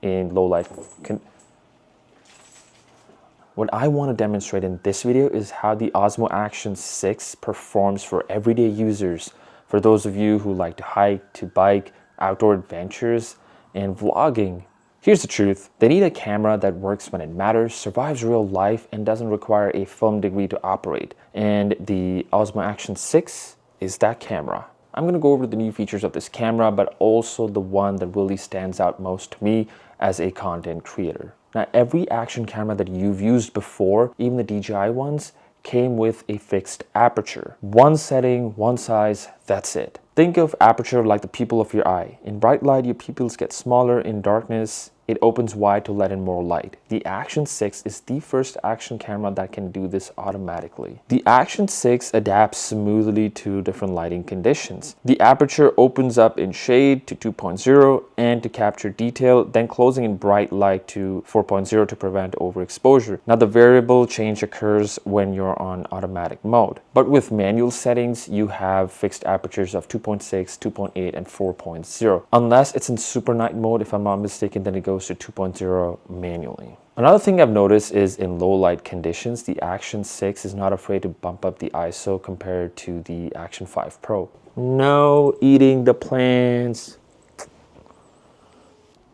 in low light. What I want to demonstrate in this video is how the Osmo Action 6 performs for everyday users. For those of you who like to hike, to bike, outdoor adventures, and vlogging. Here's the truth, they need a camera that works when it matters, survives real life, and doesn't require a film degree to operate. And the Osmo Action 6 is that camera. I'm going to go over the new features of this camera, but also the one that really stands out most to me as a content creator. Now, every action camera that you've used before, even the DJI ones, came with a fixed aperture. One setting, one size, that's it. Think of aperture like the pupil of your eye. In bright light, your pupils get smaller. In darkness, it opens wide to let in more light. The Action 6 is the first action camera that can do this automatically. The Action 6 adapts smoothly to different lighting conditions. The aperture opens up in shade to 2.0 and to capture detail, then closing in bright light to 4.0 to prevent overexposure. Now, the variable change occurs when you're on automatic mode. But with manual settings, you have fixed apertures of 2.6, 2.8, and 4.0. Unless it's in super night mode, if I'm not mistaken, then it goes to 2.0 manually. Another thing I've noticed is in low light conditions, the Action 6 is not afraid to bump up the ISO compared to the Action 5 Pro. No eating the plants.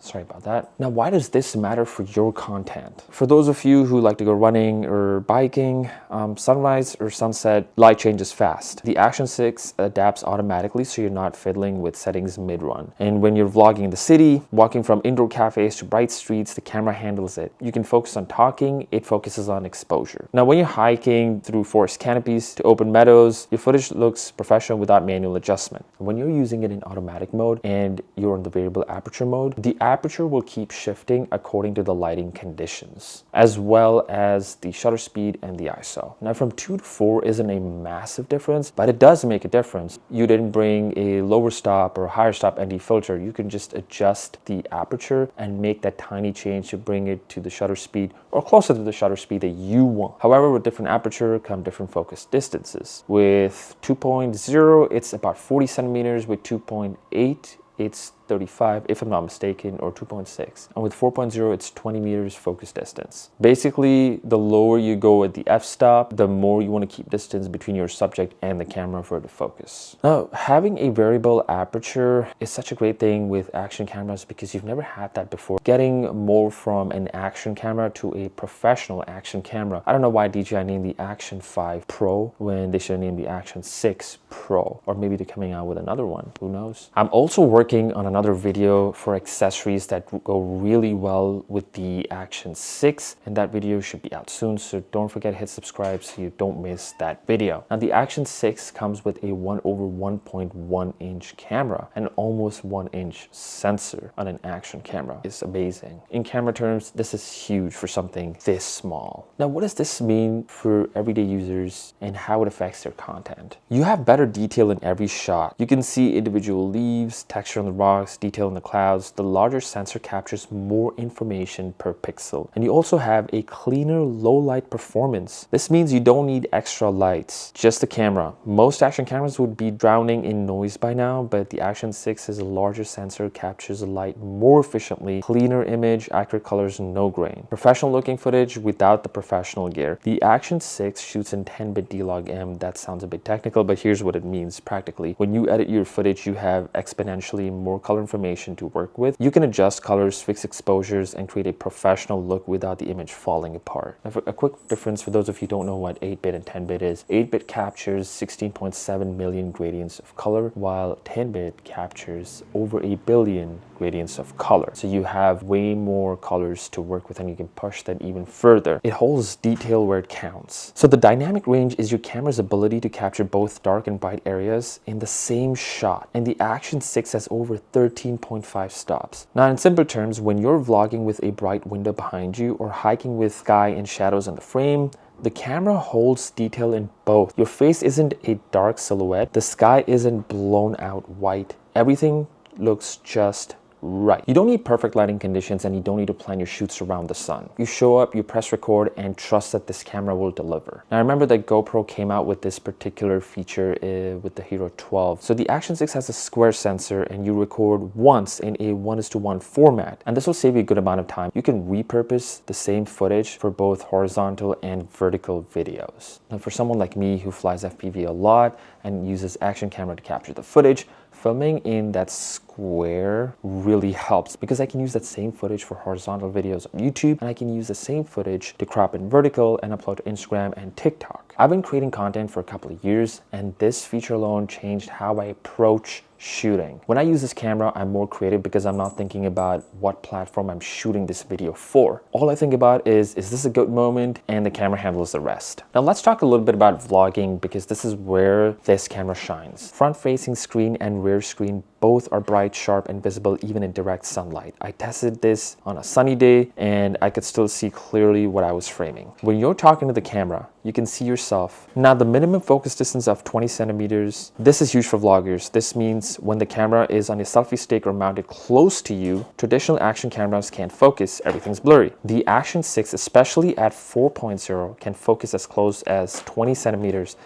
Sorry about that. Now, why does this matter for your content? For those of you who like to go running or biking, sunrise or sunset, light changes fast. The Action 6 adapts automatically, so you're not fiddling with settings mid-run. And when you're vlogging in the city, walking from indoor cafes to bright streets, the camera handles it. You can focus on talking, it focuses on exposure. Now, when you're hiking through forest canopies to open meadows, your footage looks professional without manual adjustment. When you're using it in automatic mode and you're in the variable aperture mode, the aperture will keep shifting according to the lighting conditions, as well as the shutter speed and the ISO. Now, from 2 to 4 isn't a massive difference, but it does make a difference. You didn't bring a lower stop or a higher stop ND filter. You can just adjust the aperture and make that tiny change to bring it to the shutter speed or closer to the shutter speed that you want. However, with different aperture come different focus distances. With 2.0, it's about 40 centimeters. With 2.8, it's 35, if I'm not mistaken, or 2.6. And with 4.0, it's 20 meters focus distance. Basically, the lower you go at the f-stop, the more you want to keep distance between your subject and the camera for it to focus. Now, having a variable aperture is such a great thing with action cameras because you've never had that before. Getting more from an action camera to a professional action camera. I don't know why DJI named the Action 5 Pro when they should name the Action 6 Pro. Or maybe they're coming out with another one, who knows? I'm also working on another video for accessories that go really well with the Action 6, and that video should be out soon, so don't forget to hit subscribe so you don't miss that video. Now, the Action 6 comes with a 1/1.1 inch camera and almost 1 inch sensor on an action camera. It's amazing. In camera terms, this is huge for something this small. Now, what does this mean for everyday users and how it affects their content? You have better detail in every shot. You can see individual leaves, texture on the rocks, detail in the clouds. The larger sensor captures more information per pixel. And you also have a cleaner low light performance. This means you don't need extra lights, just the camera. Most action cameras would be drowning in noise by now, but the Action 6 is a larger sensor, captures the light more efficiently, cleaner image, accurate colors, no grain. Professional looking footage without the professional gear. The Action 6 shoots in 10-bit D-Log-M. That sounds a bit technical, but here's what it means practically. When you edit your footage, you have exponentially more color information to work with. You can adjust colors, fix exposures, and create a professional look without the image falling apart. Now, a quick difference for those of you who don't know what 8-bit and 10-bit is. 8-bit captures 16.7 million gradients of color, while 10-bit captures over a billion gradients of color. So you have way more colors to work with and you can push that even further. It holds detail where it counts. So the dynamic range is your camera's ability to capture both dark and bright areas in the same shot. And the Action 6 has over 13.5 stops. Now, in simple terms, when you're vlogging with a bright window behind you or hiking with sky and shadows on the frame, the camera holds detail in both. Your face isn't a dark silhouette. The sky isn't blown out white. Everything looks just right. You don't need perfect lighting conditions and you don't need to plan your shoots around the sun. You show up, you press record, and trust that this camera will deliver. Now, I remember that GoPro came out with this particular feature with the Hero 12. So the Action 6 has a square sensor and you record once in a 1:1 format. And this will save you a good amount of time. You can repurpose the same footage for both horizontal and vertical videos. Now, for someone like me who flies FPV a lot and uses action camera to capture the footage, filming in that square really helps because I can use that same footage for horizontal videos on YouTube and I can use the same footage to crop in vertical and upload to Instagram and TikTok. I've been creating content for a couple of years and this feature alone changed how I approach shooting. When I use this camera, I'm more creative because I'm not thinking about what platform I'm shooting this video for. All I think about is this a good moment? And the camera handles the rest. Now let's talk a little bit about vlogging because this is where this camera shines. Front-facing screen and rear screen both are bright, sharp, and visible even in direct sunlight. I tested this on a sunny day and I could still see clearly what I was framing. When you're talking to the camera, you can see yourself. Now the minimum focus distance of 20 centimeters, this is huge for vloggers. This means when the camera is on a selfie stick or mounted close to you, traditional action cameras can't focus, everything's blurry. The Action 6, especially at 4.0, can focus as close as 20 centimeters.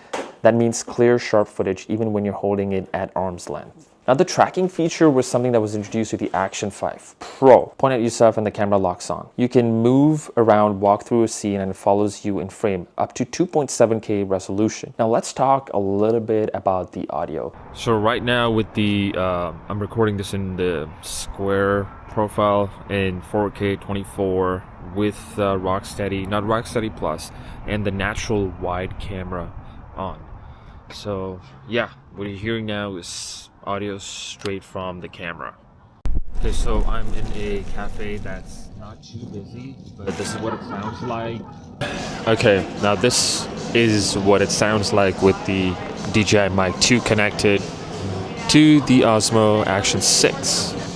That means clear, sharp footage even when you're holding it at arm's length. Now the tracking feature was something that was introduced with the Action 5 Pro. Point at yourself and the camera locks on. You can move around, walk through a scene and it follows you in frame up to 2.7K resolution. Now let's talk a little bit about the audio. So right now with the, I'm recording this in the square profile in 4K 24 with Rocksteady, not Rocksteady Plus, and the natural wide camera on. So yeah, what you're hearing now is audio straight from the camera. Okay, so I'm in a cafe that's not too busy, but this is what it sounds like. Okay, now this is what it sounds like with the DJI Mic 2 connected to the Osmo Action 6.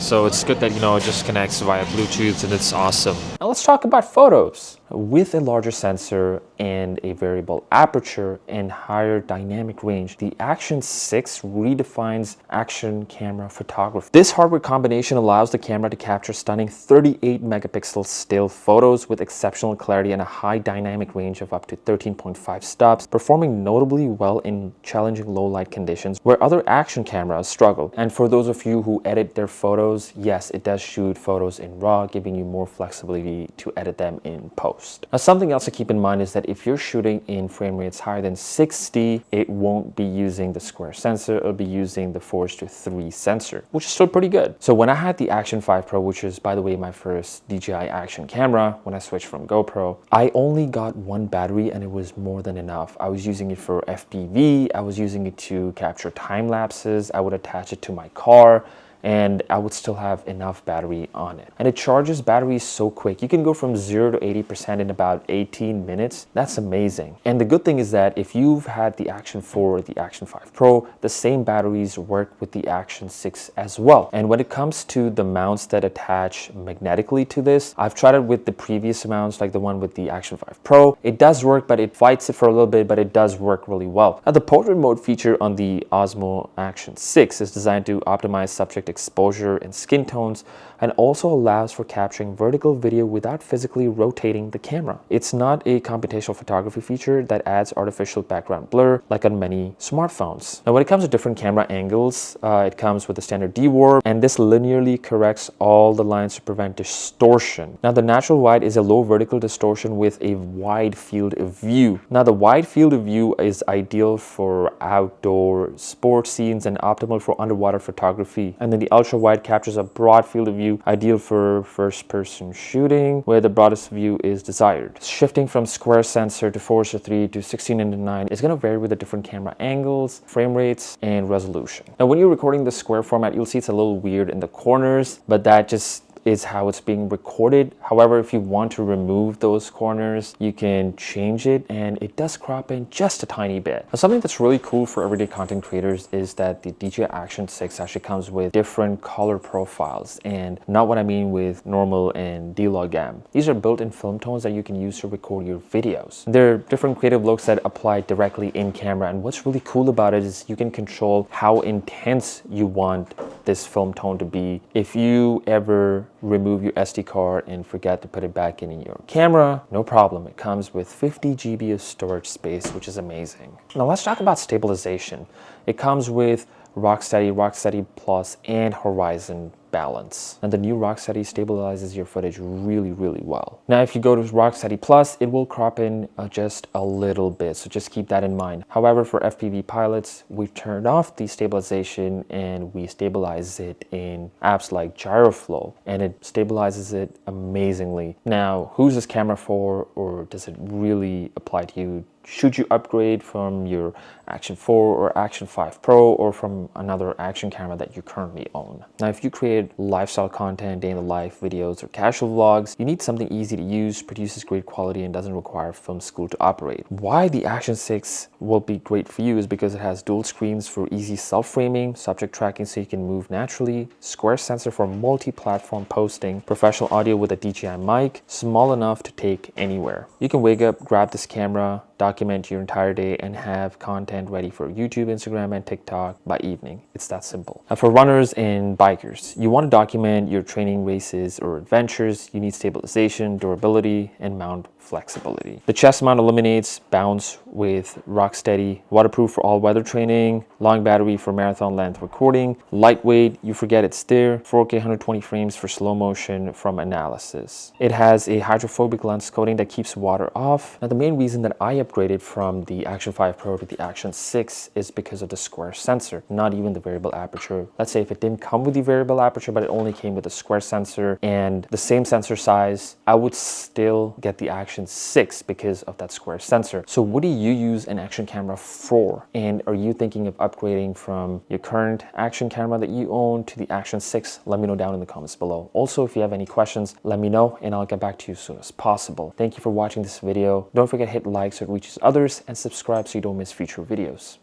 So it's good that, you know, it just connects via Bluetooth and it's awesome. Now let's talk about photos. With a larger sensor and a variable aperture and higher dynamic range, the Action 6 redefines action camera photography. This hardware combination allows the camera to capture stunning 38 megapixel still photos with exceptional clarity and a high dynamic range of up to 13.5 stops, performing notably well in challenging low light conditions where other action cameras struggle. And for those of you who edit their photos, yes, it does shoot photos in RAW, giving you more flexibility to edit them in post. Now, something else to keep in mind is that if you're shooting in frame rates higher than 60, it won't be using the square sensor, it'll be using the 4:3 sensor, which is still pretty good. So when I had the Action 5 Pro, which is, by the way, my first DJI action camera, when I switched from GoPro, I only got one battery and it was more than enough. I was using it for FPV, I was using it to capture time lapses, I would attach it to my car, and I would still have enough battery on it. And it charges batteries so quick. You can go from 0 to 80% in about 18 minutes. That's amazing. And the good thing is that if you've had the Action 4 or the Action 5 Pro, the same batteries work with the Action 6 as well. And when it comes to the mounts that attach magnetically to this, I've tried it with the previous mounts, like the one with the Action 5 Pro. It does work, but it fights it for a little bit, but it does work really well. Now, the portrait mode feature on the Osmo Action 6 is designed to optimize subject exposure and skin tones, and also allows for capturing vertical video without physically rotating the camera. It's not a computational photography feature that adds artificial background blur like on many smartphones. Now, when it comes to different camera angles, it comes with a standard D-warp, and this linearly corrects all the lines to prevent distortion. Now, the natural wide is a low vertical distortion with a wide field of view. Now, the wide field of view is ideal for outdoor sports scenes and optimal for underwater photography. And then the ultra wide captures a broad field of view, ideal for first person shooting where the broadest view is desired. Shifting from square sensor to 4:3 to 16:9 is going to vary with the different camera angles, frame rates, and resolution. Now, when you're recording the square format, you'll see it's a little weird in the corners, but that just is how it's being recorded. However, if you want to remove those corners, you can change it, and it does crop in just a tiny bit. Now, something that's really cool for everyday content creators is that the DJI Action 6 actually comes with different color profiles, and not what I mean with normal and D-Log M. These are built-in film tones that you can use to record your videos. There are different creative looks that apply directly in camera, and what's really cool about it is you can control how intense you want this film tone to be. If you ever remove your SD card and forget to put it back in your camera, no problem. It comes with 50 GB of storage space, which is amazing. Now let's talk about stabilization. It comes with Rocksteady, Rocksteady Plus, and Horizon Balance. And the new Rocksteady stabilizes your footage really, really well. Now, if you go to Rocksteady Plus, it will crop in just a little bit, so just keep that in mind. However, for FPV pilots, we've turned off the stabilization and we stabilize it in apps like GyroFlow, and it stabilizes it amazingly. Now, who's this camera for, or does it really apply to you? Should you upgrade from your Action 4 or Action 5 Pro, or from another action camera that you currently own? Now, if you create lifestyle content, day in the life videos, or casual vlogs, you need something easy to use, produces great quality, and doesn't require film school to operate. Why the Action 6 will be great for you is because it has dual screens for easy self-framing, subject tracking so you can move naturally, square sensor for multi-platform posting, professional audio with a DJI mic, small enough to take anywhere. You can wake up, grab this camera, document your entire day, and have content ready for YouTube, Instagram, and TikTok by evening. It's that simple. Now, for runners and bikers, you want to document your training, races, or adventures. You need stabilization, durability, and mount flexibility. The chest mount eliminates bounce with Rocksteady, waterproof for all weather training, long battery for marathon length recording, lightweight, you forget it's there, 4K 120 frames for slow motion from analysis. It has a hydrophobic lens coating that keeps water off. Now, the main reason that I upgraded from the Action 5 Pro to the Action 6 is because of the square sensor, not even the variable aperture. Let's say if it didn't come with the variable aperture, but it only came with a square sensor and the same sensor size, I would still get the Action 6 because of that square sensor. So what do you use an action camera for? And are you thinking of upgrading from your current action camera that you own to the Action 6? Let me know down in the comments below. Also, if you have any questions, let me know and I'll get back to you as soon as possible. Thank you for watching this video. Don't forget to hit like so it reaches others, and subscribe so you don't miss future videos.